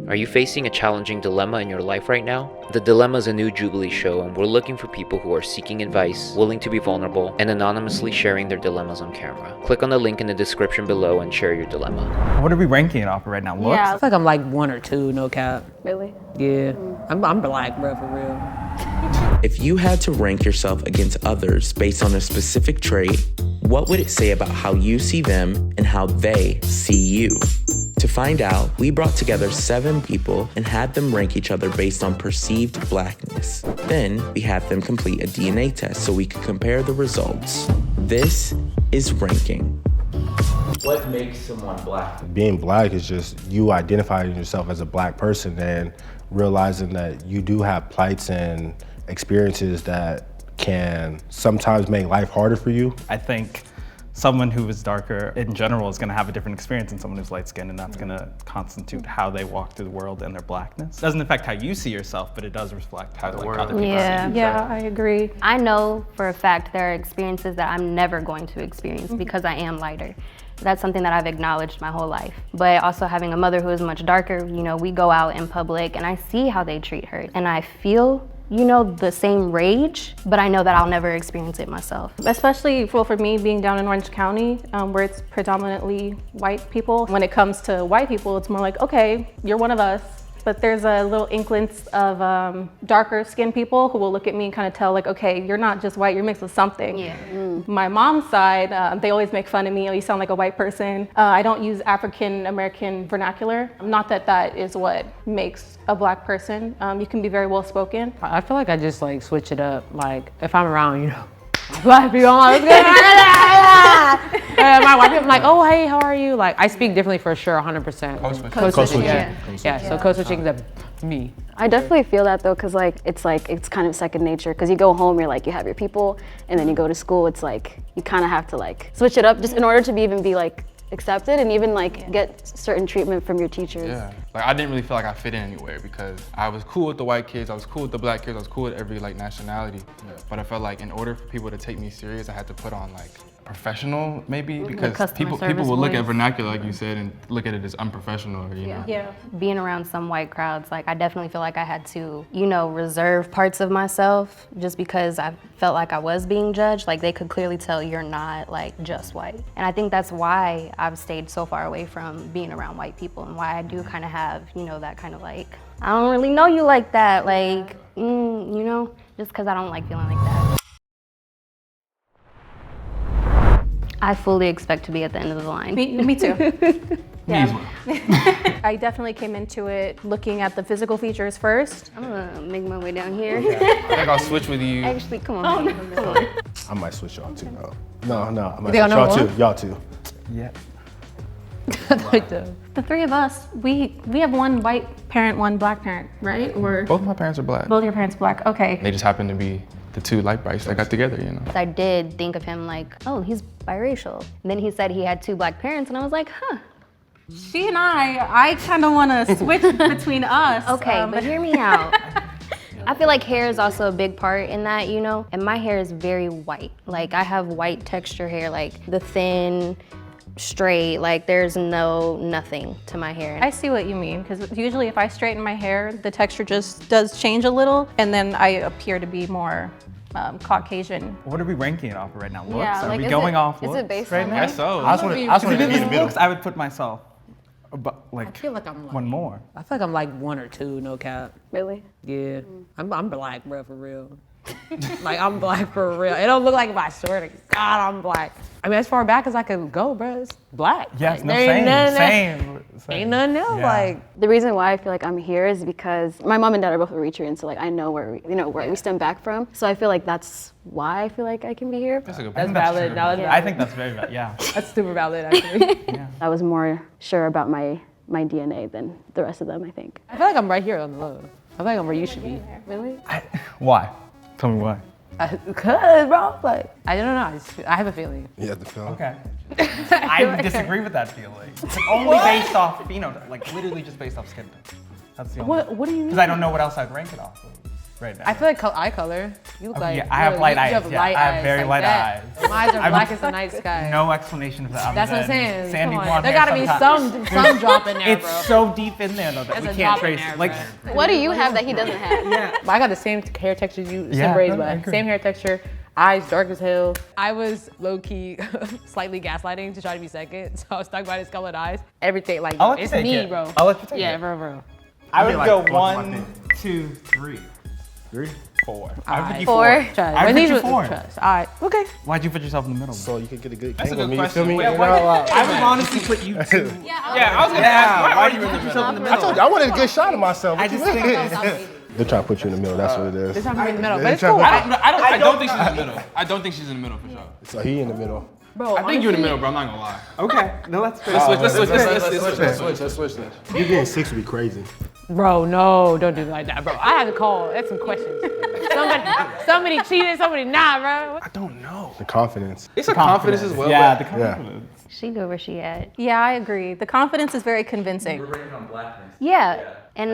Are you facing a challenging dilemma in your life right now? The Dilemma is a new Jubilee show, and we're looking for people who are seeking advice, willing to be vulnerable, and anonymously sharing their dilemmas on camera. Click on the link in the description below and share your dilemma. What are we ranking it off of right now? Looks? Yeah. I feel like I'm like 1 or 2, no cap. Really? Yeah. I'm black, bro, for real. If you had to rank yourself against others based on a specific trait, what would it say about how you see them and how they see you? To find out, we brought together 7 people and had them rank each other based on perceived blackness. Then, we had them complete a DNA test so we could compare the results. This is ranking. What makes someone black? Being black is just you identifying yourself as a black person and realizing that you do have plights and experiences that can sometimes make life harder for you. I think someone who is darker in general is going to have a different experience than someone who's light skinned, and that's going to constitute how they walk through the world and their blackness. It doesn't affect how you see yourself, but it does reflect how other people see you. Yeah, I agree. I know for a fact there are experiences that I'm never going to experience because I am lighter. That's something that I've acknowledged my whole life. But also having a mother who is much darker, you know, we go out in public and I see how they treat her. And I feel, you know, the same rage, but I know that I'll never experience it myself. Especially for me being down in Orange County, where it's predominantly white people. When it comes to white people, it's more like, okay, you're one of us. But there's a little inklings of darker skinned people who will look at me and kind of tell like, okay, you're not just white, you're mixed with something. Yeah. My mom's side, they always make fun of me, oh, you sound like a white person. I don't use African American vernacular. Not that that is what makes a black person. You can be very well spoken. I feel like I just like switch it up. Like if I'm around, you know, black people, I'm like, my white people, I'm like, oh, hey, how are you? Like I speak differently for sure, 100%. Code switching, yeah. So code switching is me. I definitely feel that though, cause it's kind of second nature. Cause you go home, you're like, you have your people, and then you go to school, it's like, you kind of have to like switch it up just in order to even be like accepted and even like get certain treatment from your teachers. Yeah, like I didn't really feel like I fit in anywhere because I was cool with the white kids, I was cool with the black kids, I was cool with every like nationality. But I felt like in order for people to take me serious, I had to put on like professional maybe, because people will look at vernacular like you said and look at it as unprofessional, you know? Yeah. Being around some white crowds, like I definitely feel like I had to, you know, reserve parts of myself just because I felt like I was being judged. Like they could clearly tell you're not like just white. And I think that's why I've stayed so far away from being around white people and why I do kind of have, you know, that kind of like, I don't really know you like that, like, you know, just because I don't like feeling like that. I fully expect to be at the end of the line. Me too. Me as well. I definitely came into it looking at the physical features first. I'm gonna make my way down here. I think I'll switch with you. Actually, come on. Come on. I might switch y'all too though. No, I might They switch don't know y'all too. Yeah. The 3 of us, we have one white parent, one black parent, right? Or Both my parents are black. both your parents black, okay. They just happen to be the 2 light brights that got together, you know? I did think of him like, oh, he's biracial. And then he said he had 2 black parents, and I was like, huh. She and I kind of want to switch between us. Okay, but hear me out. I feel like hair is also a big part in that, you know? And my hair is very white. Like, I have white texture hair, like the thin, straight, like there's nothing to my hair. I see what you mean, because usually if I straighten my hair, the texture just does change a little, and then I appear to be more Caucasian. What are we ranking it off of right now? Looks? Yeah, Are like, we is going it- off is looks it based right on now? I guess so. I just want to be in the middle. Looks, I would put myself about like I feel like I'm like, one more. I feel like I'm like 1 or 2, no cap. Really? Yeah. I'm black, bro, for real. Like I'm black for real. It don't look like, but I swear to God, I'm black. I mean, as far back as I could go, bro, it's black. Yes, like, no, there same. Ain't nothing else. Yeah. Like The reason why I feel like I'm here is because my mom and dad are both Eritrean, so like I know where we stem back from. So I feel like that's why I feel like I can be here. That's a good that's point. valid. true. That's I think that's very valid, yeah. that's super valid, actually. I was more sure about my DNA than the rest of them, I think. I feel like I'm right here on the low. I feel like I'm where you should be. Really? Why? Tell me why. Cause, bro, like I don't know. I have a feeling. You have the feeling. Okay. I disagree with that feeling. It's only based off, like literally just based off skin tone. That's the only. What do you mean? Because I don't know what else I'd rank it off of. right now. I feel like eye color. You look like yeah, I have light eyes. You have Yeah, light I have eyes very like light that. eyes. Mine are black as the night sky. No explanation for that. That's what I'm saying. Sandy Come on. blonde There hair gotta be sometimes. some drop in there, bro. It's so deep in there though that There's we a can't drop in trace there, it. Like, bro. What do you have that he doesn't have? But I got the same hair texture as you, Yeah, same braids, no, I but agree. same hair texture, eyes dark as hell. I was low-key slightly gaslighting to try to be second, so I was talking about his colored eyes. Everything, like, I'll let you it's take me, it. bro. I'll let you take Yeah, it. bro. I would like, go what's my 1, thing? 2, 3. 3? 4. I would put you 4. 4. Trust. I When put these you was- 4. Trust. All right, okay. Why'd you put yourself in the middle? So you can get a good That's a angle. good You feel question. me? Wait, You know, I would honestly put you 2. Yeah, I was gonna ask, why are you in the middle? I told you, I wanted a good shot of myself. I What you just think mean? They're trying to put you in the middle. That's what it is. This time I'm in the middle, They're but it's trying cool. to- I don't think she's in the middle. I don't think she's in the middle for sure. So he in the middle. Bro, I think you're in the middle, bro. I'm not gonna lie. Okay, no, let's switch. Let's switch this. You getting 6 would be crazy. Bro, no, don't do it like that, bro. I had to call. That's some questions. Somebody cheated, somebody not, bro. I don't know. The confidence. It's a confidence as well. Yeah, but the confidence. She good where she at. Yeah, I agree. The confidence is very convincing. rating on blackness. Yeah, and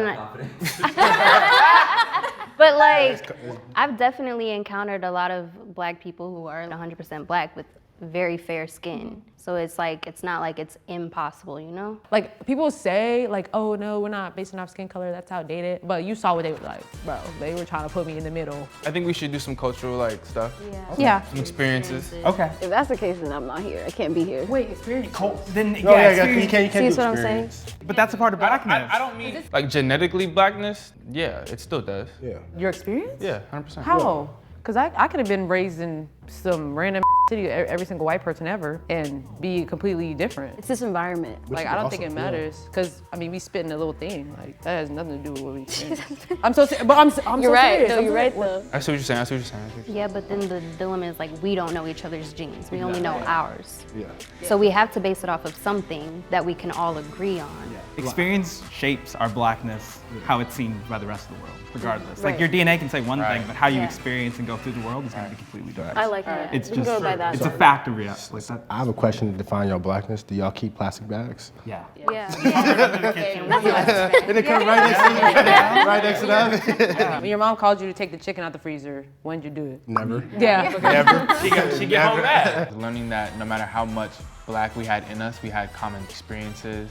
but like, I've definitely encountered a lot of black people who are 100% black with very fair skin. So it's like, it's not like it's impossible, you know? Like, people say, like, oh, no, we're not basing off skin color, that's outdated. But you saw what they were like, bro. They were trying to put me in the middle. I think we should do some cultural like stuff, Yeah. some experiences. Okay. If that's the case, then I'm not here. I can't be here. Wait, experience. Then, No, yeah, you can't See do what I'm saying? experience. But that's a part of blackness. I don't mean like genetically blackness. Yeah, it still does. Yeah. Your experience? Yeah, 100%. How? Because I could have been raised in some random city, every single white person ever, and be completely different. It's this environment. Like, I don't think it awesome, matters, because, I mean, we spitting a little thing. Like, that has nothing to do with what we experience. I'm so serious, but I'm You're so right. serious. No, I'm you're so right serious. though. I see what you're saying. I see what you're saying. Yeah, but then the dilemma is like, we don't know each other's genes. We only know ours. Yeah. So we have to base it off of something that we can all agree on. Experience shapes our blackness, how it's seen by the rest of the world, regardless. Right. Like your DNA can say one Right. thing, but how you Yeah. experience and go through the world is going to be completely different. I like that. It's We can just, go by that. it's a fact of reality. Like that. I have a question to define your blackness. Do y'all keep plastic bags? Yeah. Yeah. And it comes right next to the right next to the oven. When your mom called you to take the chicken out the freezer, when did you do it? Never. Yeah. Never. She get home mad. Learning that no matter how much black we had in us, we had common experiences,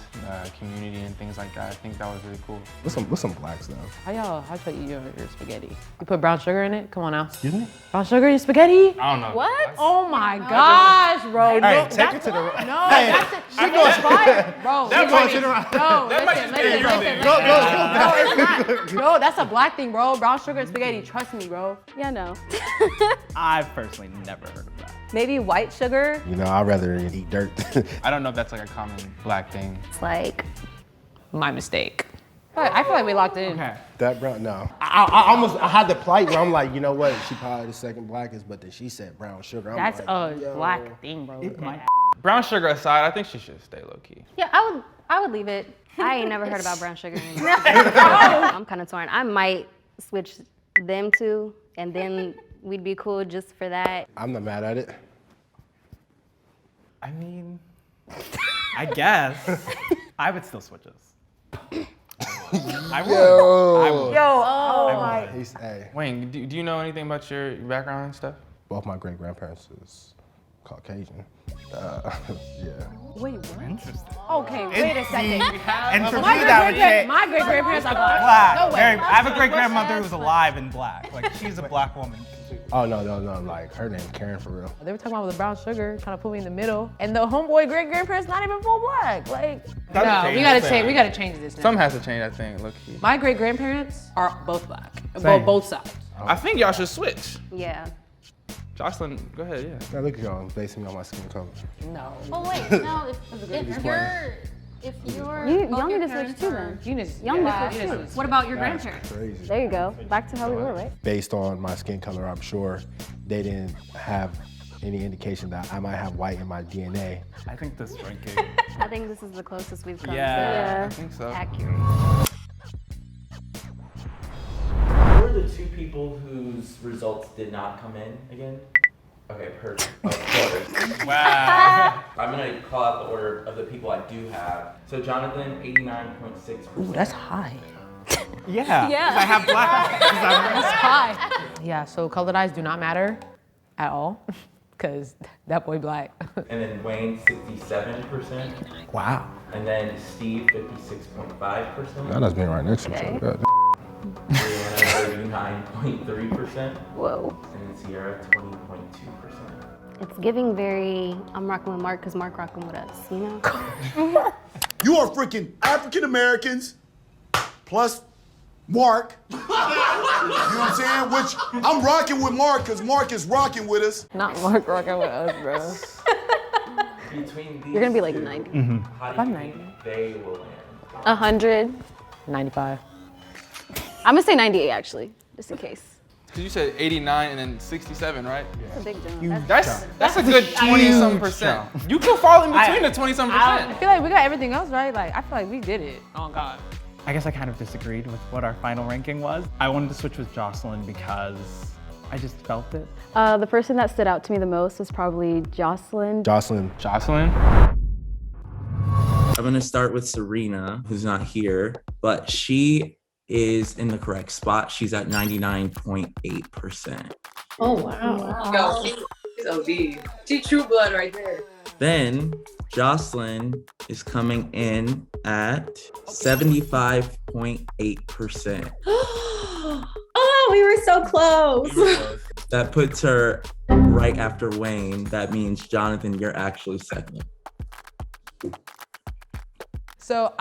community, and things like that. I think that was really cool. What's some blacks though? How y'all eat your spaghetti? You put brown sugar in it? Come on now. Excuse me? Brown sugar in your spaghetti? I don't know. What? Oh my gosh, bro. Hey, take it to the right. No, that's it. She goes fire. Bro, no, listen. Bro, that's a black thing, bro. Brown sugar and spaghetti. Trust me, bro. Yeah, no. I've personally never heard of that. Maybe white sugar. You know, I'd rather eat dirt. I don't know if that's like a common black thing. It's like, My mistake. But I feel like we locked it in. Okay. That brown, no. I had the plight where I'm like, you know what? She probably the second blackest, but then she said brown sugar. I'm That's like, a yo. black thing, bro. Brown sugar aside, I think she should stay low key. Yeah, I would leave it. I ain't never heard about brown sugar anymore. I'm kind of torn. I might switch them two, and then we'd be cool just for that. I'm not mad at it. I mean, I guess I would still switch us. I would. I would. Yo, He's, hey, Wayne, do you know anything about your background and stuff? both my great grandparents is Caucasian. Yeah. Wait, what? Interesting. Okay, wait a second. And for me, that would say My great grandparents are black. black. No way. I have a great grandmother who's alive and black. Like she's a black woman. Oh no, like her name Karen for real. They were talking about the brown sugar, trying to put me in the middle, and the homeboy great grandparents not even full black. Like, no, we gotta change. We gotta change this now. Something has to change, I think, low key. My great grandparents are both black, Same. both sides. I think y'all should switch. Yeah. Jocelyn, go ahead, yeah. Now look at y'all basing me on my skin color. No. Oh wait, no. If you're Y'all need to switch too then. You just, Y'all need to switch too. what about your grandparents? Crazy. There you go. Back to how we were, right? Based on my skin color, I'm sure they didn't have any indication that I might have white in my DNA. I think this ranking. I think this is the closest we've come Yeah. I think so. to accurate. Who are the two people whose results did not come in again? Okay, perfect. Of course. Wow. I'm gonna call out the order of the people I do have. So Jonathan, 89.6%. Ooh, that's high. Yeah. Yeah. 'Cause I have black. 'Cause I'm- Hi. Yeah, so colored eyes do not matter at all because that boy black. And then Wayne, 67%. Wow. And then Steve, 56.5%. That does mean right next to each Okay. other. Brianna, 39.3%. Whoa. And then Sierra, 20.2%. It's giving very, I'm rocking with Mark because Mark rocking with us, you know? You are freaking African Americans plus Mark. You know what I'm saying? Which I'm rocking with Mark because Mark is rocking with us. Not Mark rocking with us, bro. Between these You're gonna be like two, 90. How do you think they will land? 100. 95. I'm gonna say 98 actually, just in case. Because you said 89 and then 67, right? That's a big jump. That's a good 20-some percent. You could fall in between the 20-some I percent. feel like we got everything else right. Like, I feel like we did it. Oh, God. I guess I kind of disagreed with what our final ranking was. I wanted to switch with Jocelyn because I just felt it. The person that stood out to me the most was probably Jocelyn. Jocelyn. Jocelyn? I'm gonna start with Serena, who's not here, but she is in the correct spot. She's at 99.8%. Oh, wow. Yo, she's OD. She true blood right there. Then Jocelyn is coming in at 75.8%. Oh, we were so close. That puts her right after Wayne. That means, Jonathan, you're actually second. So,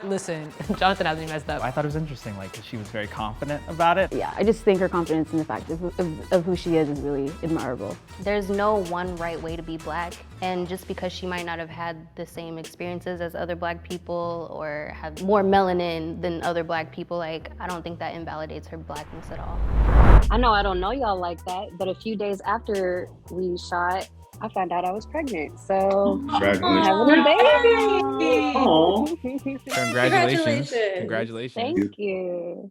listen, Jonathan has me messed up. I thought it was interesting, like, she was very confident about it. Yeah, I just think her confidence in the fact of who she is really admirable. There's no one right way to be black. And just because she might not have had the same experiences as other black people or have more melanin than other black people, like, I don't think that invalidates her blackness at all. I know I don't know y'all like that, but a few days after we shot, I found out I was pregnant. So I'm having a baby. Congratulations. Thank you.